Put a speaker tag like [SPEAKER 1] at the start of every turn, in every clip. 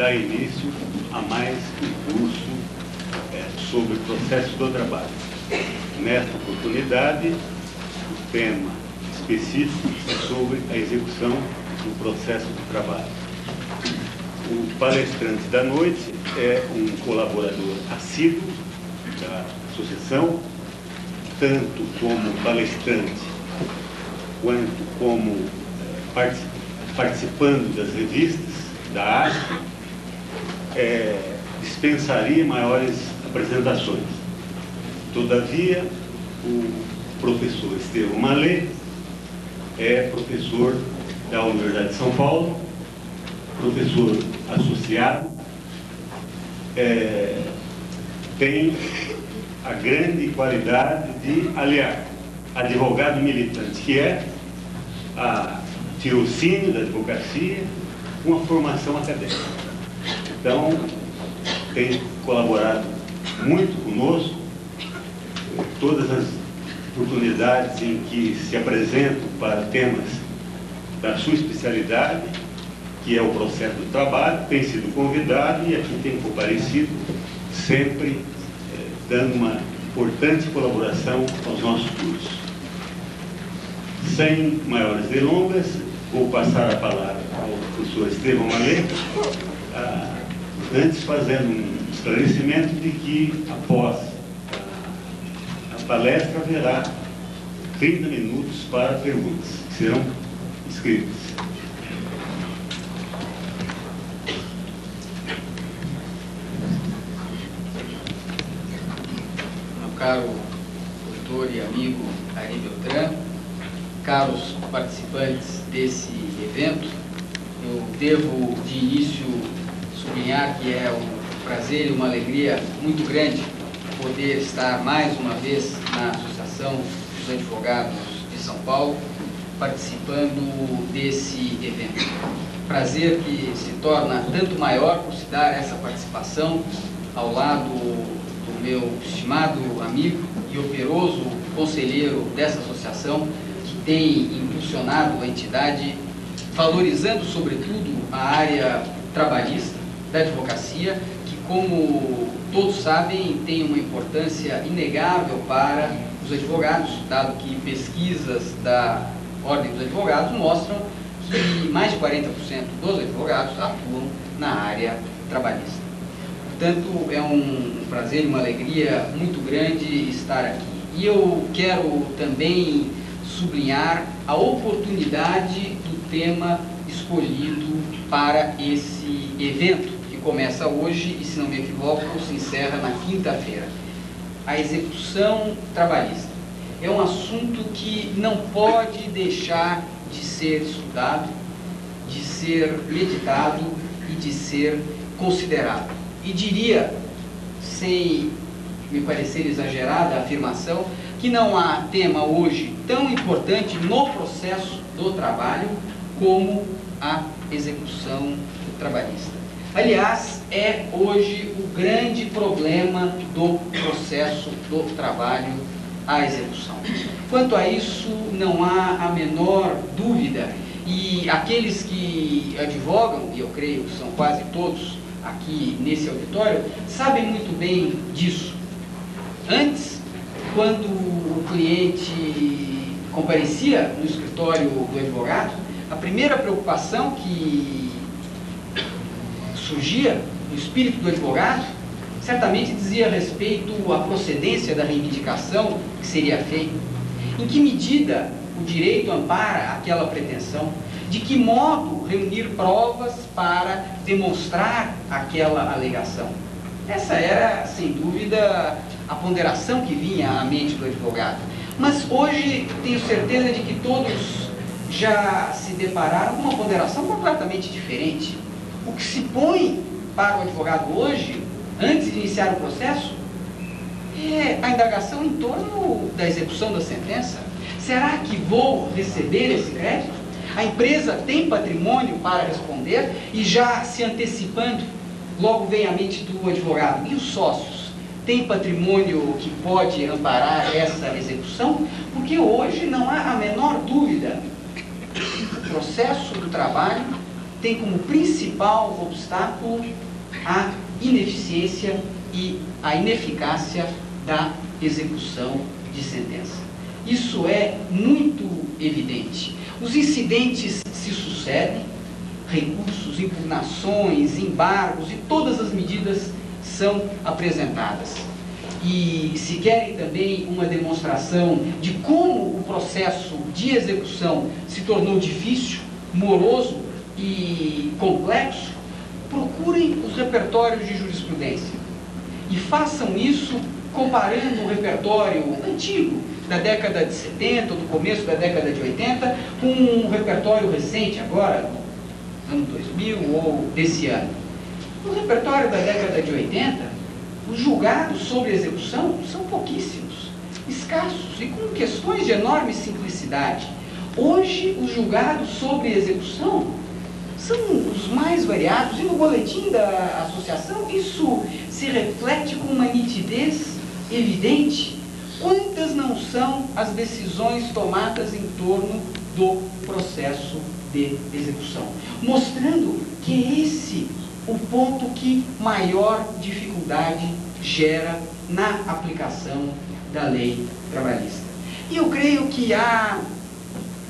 [SPEAKER 1] dá início a mais um curso sobre o processo do trabalho. Nesta oportunidade, o tema específico é sobre a execução do processo do trabalho. O palestrante da noite é um colaborador assíduo da associação, tanto como palestrante, quanto como participando das revistas da ASP, dispensaria maiores apresentações. Todavia, o professor Estevão Malê é professor da Universidade de São Paulo, professor associado, tem a grande qualidade de aliar advogado militante, que é a tirocínio da advocacia, uma formação acadêmica. Então, tem colaborado muito conosco, todas as oportunidades em que se apresentam para temas da sua especialidade, que é o processo do trabalho, tem sido convidado e aqui tem comparecido, sempre dando uma importante colaboração aos nossos cursos. Sem maiores delongas, vou passar a palavra ao professor Estevão Malê, antes fazendo um esclarecimento de que, após a palestra, haverá 30 minutos para perguntas, que serão escritas.
[SPEAKER 2] Meu caro doutor e amigo Ari Beltrán, caros participantes desse evento, eu devo de início sublinhar que é um prazer e uma alegria muito grande poder estar mais uma vez na Associação dos Advogados de São Paulo, participando desse evento. Prazer que se torna tanto maior por se dar essa participação ao lado do meu estimado amigo e operoso conselheiro dessa associação, que tem impulsionado a entidade, valorizando sobretudo a área trabalhista da advocacia, que, como todos sabem, tem uma importância inegável para os advogados, dado que pesquisas da Ordem dos Advogados mostram que mais de 40% dos advogados atuam na área trabalhista. Portanto, é um prazer e uma alegria muito grande estar aqui. E eu quero também sublinhar a oportunidade do tema escolhido para esse evento, que começa hoje e, se não me equivoco, se encerra na quinta-feira. A execução trabalhista é um assunto que não pode deixar de ser estudado, de ser meditado e de ser considerado. E diria, sem me parecer exagerada a afirmação, que não há tema hoje tão importante no processo do trabalho como a execução trabalhista. Aliás, é hoje o grande problema do processo do trabalho, a execução. Quanto a isso, não há a menor dúvida, e aqueles que advogam, e eu creio que são quase todos aqui nesse auditório, sabem muito bem disso. Antes, quando o cliente comparecia no escritório do advogado, a primeira preocupação que surgia no espírito do advogado certamente dizia respeito à procedência da reivindicação que seria feita, em que medida o direito ampara aquela pretensão, de que modo reunir provas para demonstrar aquela alegação. Essa era, sem dúvida, a ponderação que vinha à mente do advogado. Mas hoje tenho certeza de que todos já se depararam com uma ponderação completamente diferente. O que se põe para o advogado hoje, antes de iniciar o processo, é a indagação em torno da execução da sentença. Será que vou receber esse crédito? A empresa tem patrimônio para responder? E já se antecipando, logo vem à mente do advogado: e os sócios? Tem patrimônio que pode amparar essa execução? Porque hoje não há a menor dúvida. O processo do trabalho tem como principal obstáculo a ineficiência e a ineficácia da execução de sentença. Isso é muito evidente. Os incidentes se sucedem, recursos, impugnações, embargos e todas as medidas são apresentadas. E se querem também uma demonstração de como o processo de execução se tornou difícil, moroso e complexo, procurem os repertórios de jurisprudência e façam isso comparando o repertório antigo da década de 70 ou do começo da década de 80 com um repertório recente agora, ano 2000 ou desse ano. No repertório da década de 80, os julgados sobre execução são pouquíssimos, escassos e com questões de enorme simplicidade. Hoje, os julgados sobre execução são os mais variados e no boletim da associação isso se reflete com uma nitidez evidente. Quantas não são as decisões tomadas em torno do processo de execução, mostrando que é esse o ponto que maior dificuldade gera na aplicação da lei trabalhista. E eu creio que há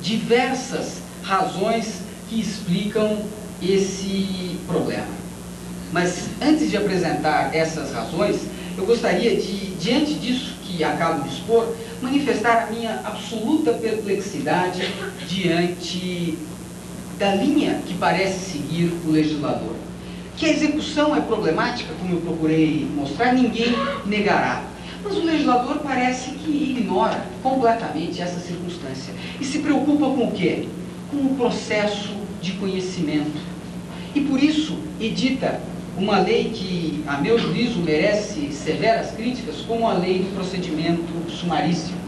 [SPEAKER 2] diversas razões que explicam esse problema. Mas antes de apresentar essas razões, eu gostaria de, diante disso que acabo de expor, manifestar a minha absoluta perplexidade diante da linha que parece seguir o legislador. Que a execução é problemática, como eu procurei mostrar, ninguém negará. Mas o legislador parece que ignora completamente essa circunstância e se preocupa com o quê? Com o processo de conhecimento. E por isso edita uma lei que, a meu juízo, merece severas críticas, como a lei do procedimento sumaríssimo.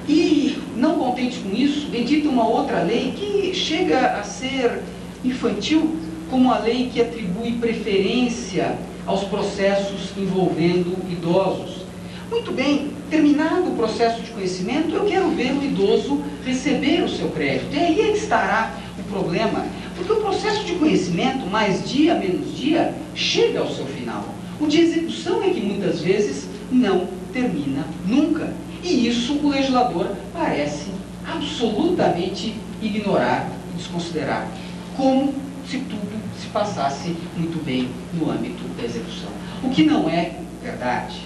[SPEAKER 2] E, não contente com isso, edita uma outra lei que chega a ser infantil, como a lei que atribui preferência aos processos envolvendo idosos. Muito bem, terminado o processo de conhecimento, eu quero ver o idoso receber o seu crédito. E aí é que estará o problema, porque o processo de conhecimento, mais dia, menos dia, chega ao seu final. O de execução é que muitas vezes não termina nunca. E isso o legislador parece absolutamente ignorar e desconsiderar, como se tudo se passasse muito bem no âmbito da execução. O que não é verdade.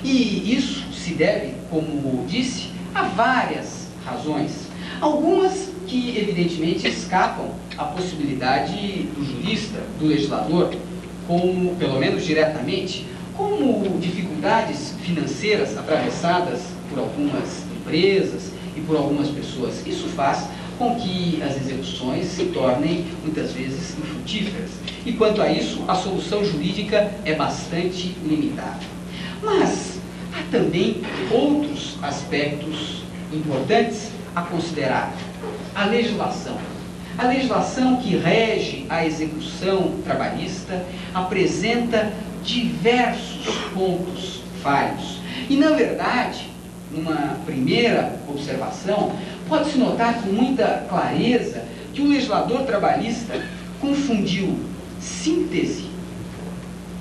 [SPEAKER 2] E isso se deve, como disse, a várias razões. Algumas que, evidentemente, escapam à possibilidade do jurista, do legislador, como, pelo menos diretamente, como dificuldades financeiras atravessadas por algumas empresas e por algumas pessoas. Isso faz com que as execuções se tornem, muitas vezes, infrutíferas. E, quanto a isso, a solução jurídica é bastante limitada. Mas há também outros aspectos importantes a considerar. A legislação. A legislação que rege a execução trabalhista apresenta diversos pontos falhos. E, na verdade, numa primeira observação, pode-se notar com muita clareza que o legislador trabalhista confundiu síntese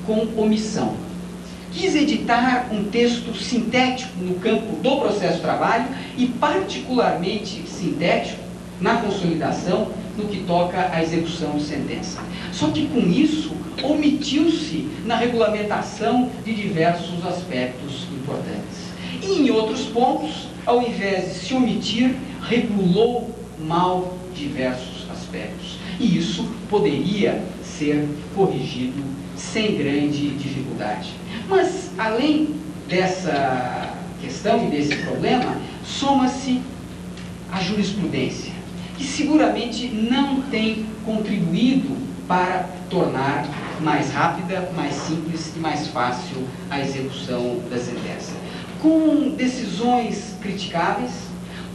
[SPEAKER 2] com omissão. Quis editar um texto sintético no campo do processo de trabalho e particularmente sintético na consolidação no que toca à execução de sentença. Só que com isso omitiu-se na regulamentação de diversos aspectos importantes. E em outros pontos, ao invés de se omitir, regulou mal diversos aspectos. E isso poderia ser corrigido sem grande dificuldade. Mas, além dessa questão e desse problema, soma-se a jurisprudência, que seguramente não tem contribuído para tornar mais rápida, mais simples e mais fácil a execução da sentença. Com decisões criticáveis,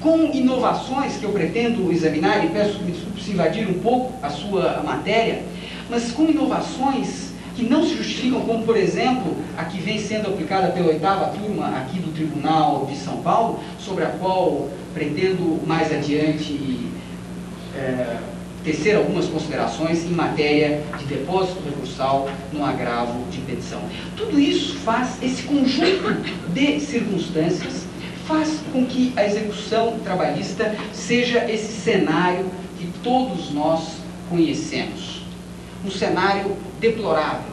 [SPEAKER 2] com inovações que eu pretendo examinar, e peço que me desculpe se invadir um pouco a sua matéria, mas com inovações que não se justificam, como, por exemplo, a que vem sendo aplicada pela 8ª turma aqui do Tribunal de São Paulo, sobre a qual pretendo mais adiante tecer algumas considerações em matéria de depósito recursal no agravo de petição. Tudo isso faz, esse conjunto de circunstâncias, faz com que a execução trabalhista seja esse cenário que todos nós conhecemos. Um cenário deplorável,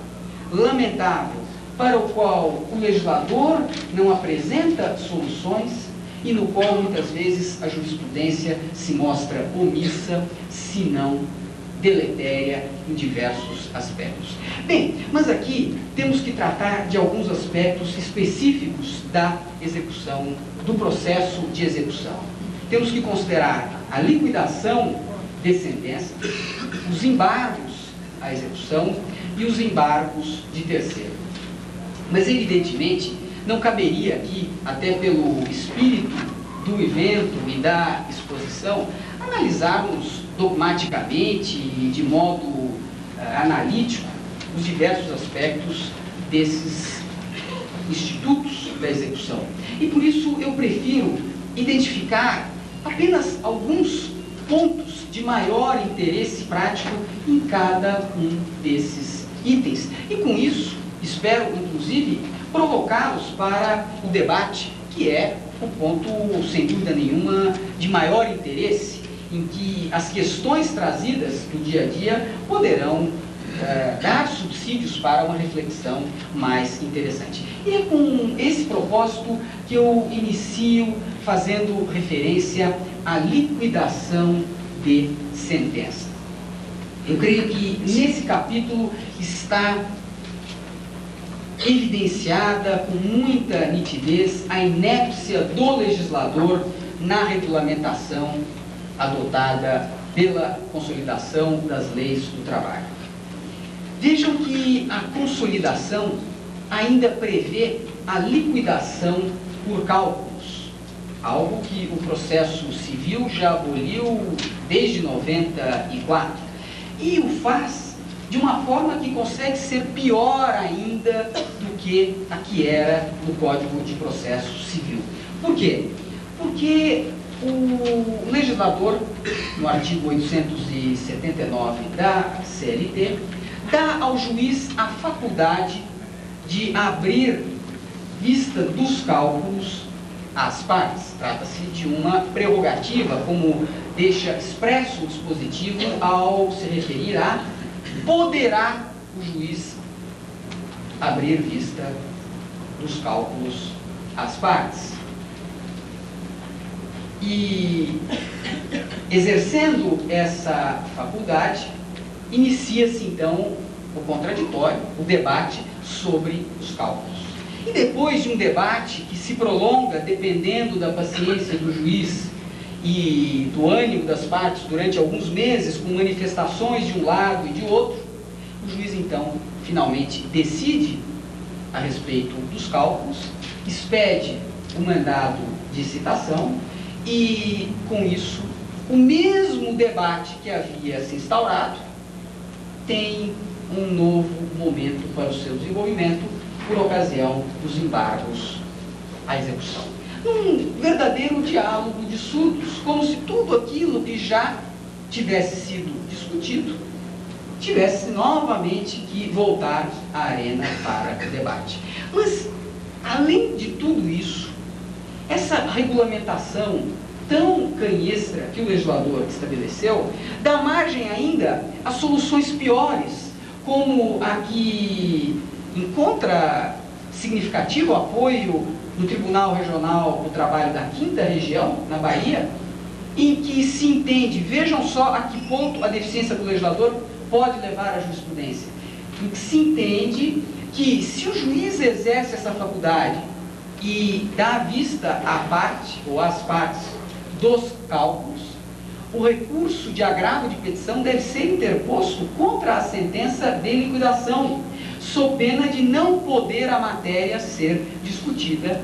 [SPEAKER 2] lamentável, para o qual o legislador não apresenta soluções e no qual muitas vezes a jurisprudência se mostra omissa, se não deletéria em diversos aspectos. Bem, mas aqui temos que tratar de alguns aspectos específicos da execução, do processo de execução. Temos que considerar a liquidação de sentença, os embargos à execução e os embargos de terceiro. Mas, evidentemente, não caberia aqui, até pelo espírito do evento e da exposição, analisarmos dogmaticamente e de modo analítico os diversos aspectos desses institutos da execução. E por isso eu prefiro identificar apenas alguns pontos de maior interesse prático em cada um desses itens. E com isso, espero, inclusive, provocá-los para o debate, que é o ponto, sem dúvida nenhuma, de maior interesse, em que as questões trazidas do dia a dia poderão dar subsídios para uma reflexão mais interessante. E é com esse propósito que eu inicio fazendo referência à liquidação de sentença. Eu creio que nesse capítulo está evidenciada com muita nitidez a inépcia do legislador na regulamentação adotada pela consolidação das leis do trabalho. Vejam que a consolidação ainda prevê a liquidação por cálculos, algo que o processo civil já aboliu desde 94, e o faz de uma forma que consegue ser pior ainda do que a que era no Código de Processo Civil. Por quê? Porque o legislador, no artigo 879 da CLT, dá ao juiz a faculdade de abrir vista dos cálculos às partes. Trata-se de uma prerrogativa, como deixa expresso o dispositivo ao se referir a poderá o juiz abrir vista dos cálculos às partes. E, exercendo essa faculdade, inicia-se então o contraditório, o debate sobre os cálculos. E depois de um debate que se prolonga, dependendo da paciência do juiz e do ânimo das partes durante alguns meses, com manifestações de um lado e de outro, o juiz então finalmente decide a respeito dos cálculos, expede o mandado de citação e, com isso, o mesmo debate que havia se instaurado tem um novo momento para o seu desenvolvimento por ocasião dos embargos à execução. Um verdadeiro diálogo de surdos, como se tudo aquilo que já tivesse sido discutido tivesse novamente que voltar à arena para o debate. Mas, além de tudo isso, essa regulamentação tão canhestra que o legislador estabeleceu dá margem ainda a soluções piores, como a que encontra significativo apoio no Tribunal Regional do Trabalho da 5ª Região, na Bahia, em que se entende, vejam só a que ponto a deficiência do legislador pode levar à jurisprudência, em que se entende que se o juiz exerce essa faculdade e dá vista à parte ou às partes dos cálculos, o recurso de agravo de petição deve ser interposto contra a sentença de liquidação, sob pena de não poder a matéria ser discutida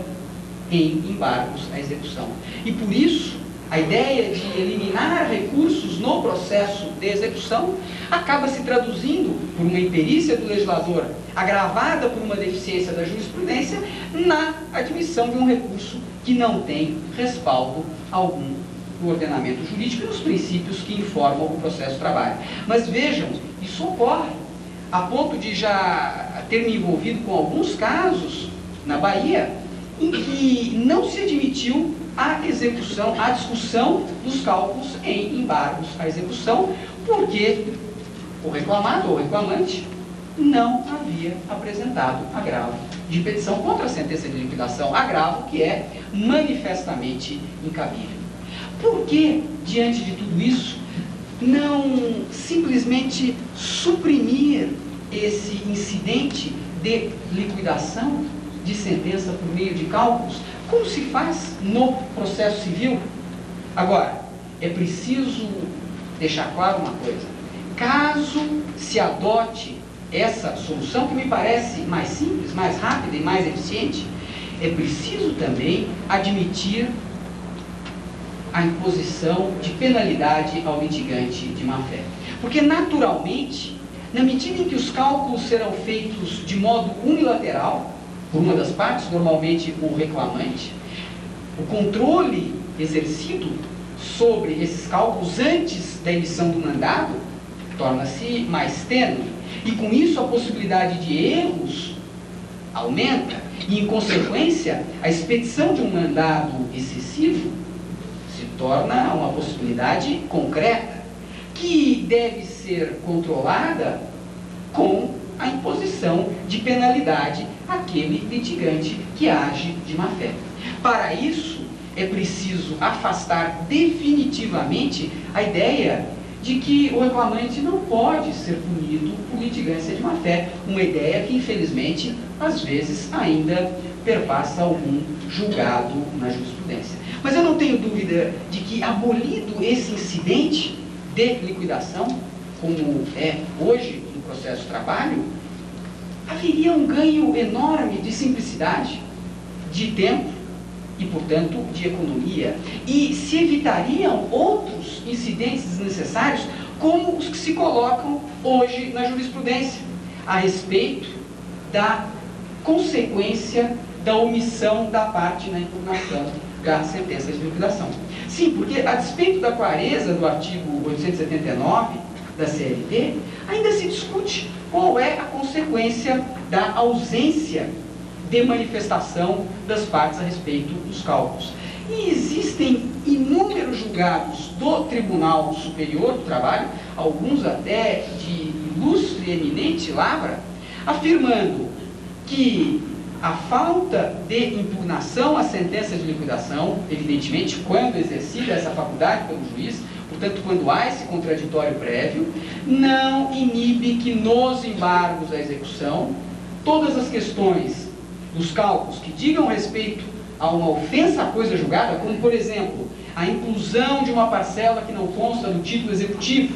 [SPEAKER 2] em embargos à execução. E por isso, a ideia de eliminar recursos no processo de execução acaba se traduzindo, por uma imperícia do legislador, agravada por uma deficiência da jurisprudência, na admissão de um recurso que não tem respaldo algum no ordenamento jurídico e nos princípios que informam o processo de trabalho. Mas vejam, isso ocorre, a ponto de já ter me envolvido com alguns casos na Bahia, em que não se admitiu a execução, a discussão dos cálculos em embargos à execução, porque o reclamado ou reclamante não havia apresentado agravo de petição contra a sentença de liquidação, agravo que é manifestamente incabível. Por que, diante de tudo isso, não simplesmente suprimir esse incidente de liquidação de sentença por meio de cálculos, como se faz no processo civil? Agora, é preciso deixar claro uma coisa: caso se adote essa solução, que me parece mais simples, mais rápida e mais eficiente, é preciso também admitir a imposição de penalidade ao litigante de má-fé. Porque, naturalmente, na medida em que os cálculos serão feitos de modo unilateral, por uma das partes, normalmente o reclamante, o controle exercido sobre esses cálculos antes da emissão do mandado torna-se mais tênue. E com isso a possibilidade de erros aumenta e, em consequência, a expedição de um mandado excessivo se torna uma possibilidade concreta, que deve ser controlada com a imposição de penalidade àquele litigante que age de má-fé. Para isso, é preciso afastar definitivamente a ideia de que o reclamante não pode ser punido por litigância de má-fé, uma ideia que, infelizmente, às vezes ainda perpassa algum julgado na jurisprudência. Mas eu não tenho dúvida de que, abolido esse incidente de liquidação, como é hoje no processo de trabalho, haveria um ganho enorme de simplicidade, de tempo e, portanto, de economia. E se evitariam outros incidentes desnecessários, como os que se colocam hoje na jurisprudência, a respeito da consequência da omissão da parte na impugnação da sentença de liquidação. Sim, porque, a despeito da clareza do artigo 879 da CLT, ainda se discute qual é a consequência da ausência de manifestação das partes a respeito dos cálculos. E existem inúmeros julgados do Tribunal Superior do Trabalho, alguns até de ilustre e eminente lavra, afirmando que a falta de impugnação à sentença de liquidação, evidentemente, quando exercida essa faculdade pelo juiz, portanto, quando há esse contraditório prévio, não inibe que nos embargos à execução, todas as questões dos cálculos que digam respeito a uma ofensa à coisa julgada, como, por exemplo, a inclusão de uma parcela que não consta no título executivo,